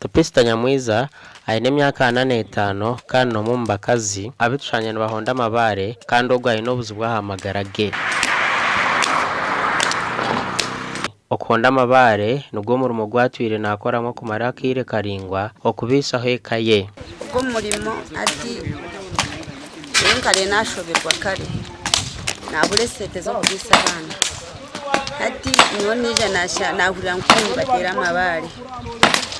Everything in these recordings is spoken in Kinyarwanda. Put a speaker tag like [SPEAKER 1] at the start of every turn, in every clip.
[SPEAKER 1] Topista Nyamwiza aine myaka 85 kandi no mu Abakazi abitushanya bahonda amabaare kandi ogwo aine obuzibu bw'ahamagarage. Okuhonda amabaare nugwo murimo gwatwire nakoramo kumara akire karingwa okubisaho ekaye.
[SPEAKER 2] Ubwo murimo ati kare nashoberwa kare nabure sete zo kubisa abana ati none je nasha nahurira nk'ubu batera amabaare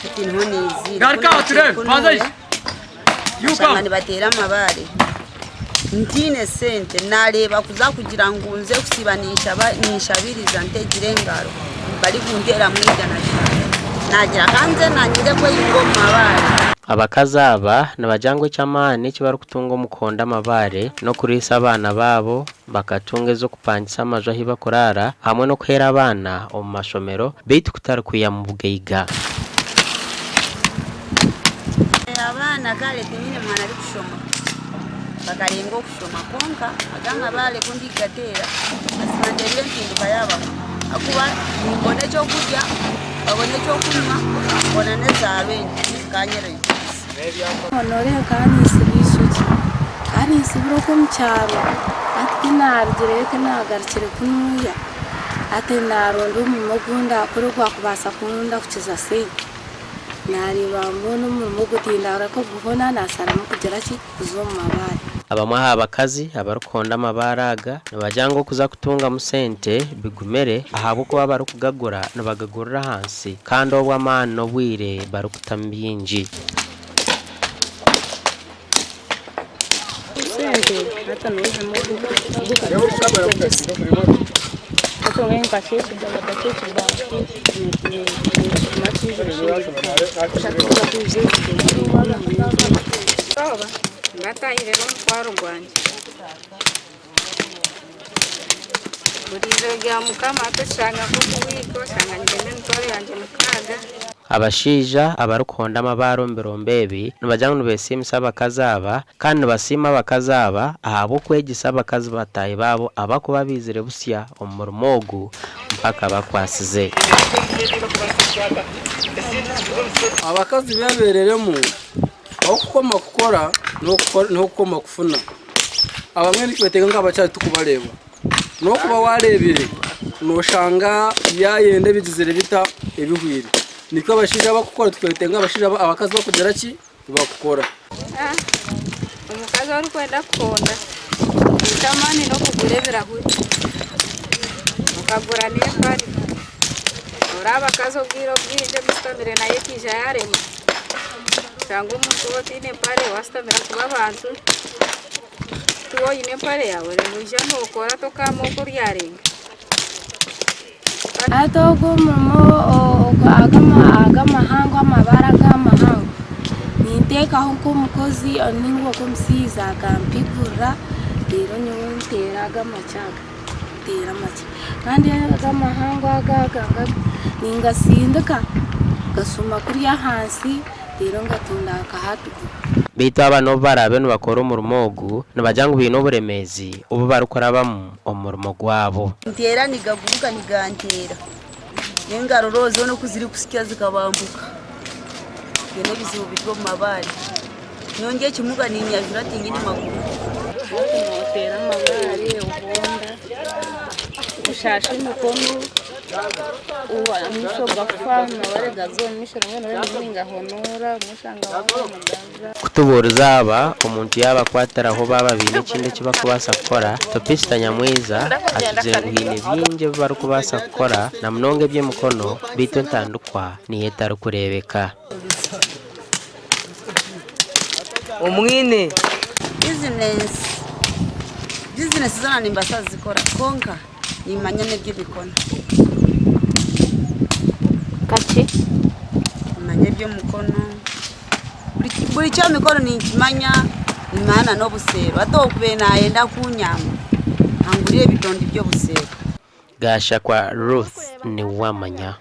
[SPEAKER 2] ati none izi
[SPEAKER 3] garka turebe panzayi
[SPEAKER 2] yuka ni batera amabaare ntine sente nareba kuza kugira ngo nze kusibanisha nishabiriza ntegire ngaro bari kundera mwigana nagira kanze nanyire ko yuko amabaare.
[SPEAKER 1] Abakazi aba nabajangwe cyamane kibara kutunga umukonda amabaare no kurisa abana babo bakatunga zo kupangisa amajo ahiba kurara hamwe no kwera abana mu mashomero bitu kutarukuya mu bugeiga.
[SPEAKER 2] Abana kale timine mwana ari kushoma bakarengo kushoma konka aganga bale kundi gatera asandele ntindu bayaba akuba nibone cyo kujya babone cyo kunywa bona neza abenshi kanyere
[SPEAKER 4] honore kandi sibishuki kandi siburo ko mcyaro ati nargereke nagarikire kunuya ati narondo mu mugunda akore kwa kubasa kunda kukiza se nariba mbono mu mugutinda ko gubona nasara mu kugera ki kuzo mu mabaare.
[SPEAKER 1] Abamwaha abakazi abarukonda amabaraga nabajyango kuza kutunga musente bigumere ahabo ko barukugagura nabagagurira hansi kandi obwa mano bwire barukutambinji.
[SPEAKER 4] Sente hata noje mu Atongeng kasih sudah baca sudah masih Toba ngata irero kwaro gwanje burizo gya mukama atashanga ko kuwiko shanga ngene ntore yanje mukaga.
[SPEAKER 1] Abashija abarukonda amabaro mbirombebi nabajyango besimisa abakazaba kandi basima abakazaba ahabo kwegisa abakazi bataye babo abakuba bizire busya omurmogu mpaka bakwasize.
[SPEAKER 3] Abakazi babereremo aho kukoma gukora no kukoma kufuna abamwe nikibetega ngabacari tukubareba no kuba warebire no shanga yayende bizizire bita ebihwire niko abashija bakukora tuketenga abashija abakazi bakugera ki bakukora
[SPEAKER 4] umukazi wari kwenda kukonda itamani no kugurebera huri ukagura n'epari uraba kazo bwiro bwije mustambire naye kija yarema cyangwa umusoti n'epari wastamira kuba abantu tuwo n'epari yawe muje no ukora tokamo kuri yarenga atogo mumo agama hango amabara gamahango niteka honko mukozi oningo komsiza kampigura rero nyontera gamachaga tera machi kandi agamahango agaganga ningasindika gasuma kuri hansi rero ngatunda kahatuko
[SPEAKER 1] bita abano barabe no bakora umurmogu nabajyango bino buremezi ubu barukurabamu umurmo gwabo
[SPEAKER 2] ntera nigaguruka nigantera nengaro rozo no kuziri kusikia zikabambuka yene bizibu bitwo mabaare nyonge kimuga ninyajura tingini maguru
[SPEAKER 4] notera amabaare ubonda ushashe mukono uwa musho gafana barega zo misho ngene ninga honora mushanga w'umuganga
[SPEAKER 1] kutuburiza aba umuntu yaba kwataraho baba bine kinde kiba kubasa gukora. Topista Nyamwiza atuzenguhine byinje bari kubasa gukora na mnonge bye mukono bito ntandukwa niye taru kurebeka
[SPEAKER 3] umwine
[SPEAKER 2] business zana nimbasa zikora konka nimanyane by'ibikona
[SPEAKER 4] kati
[SPEAKER 2] manye byo mukono buri cyo mikono nikimanya imana no busero atokube nayenda kunyama angurire bitondi byo busero.
[SPEAKER 1] Gasha kwa Ruth ni wamanya.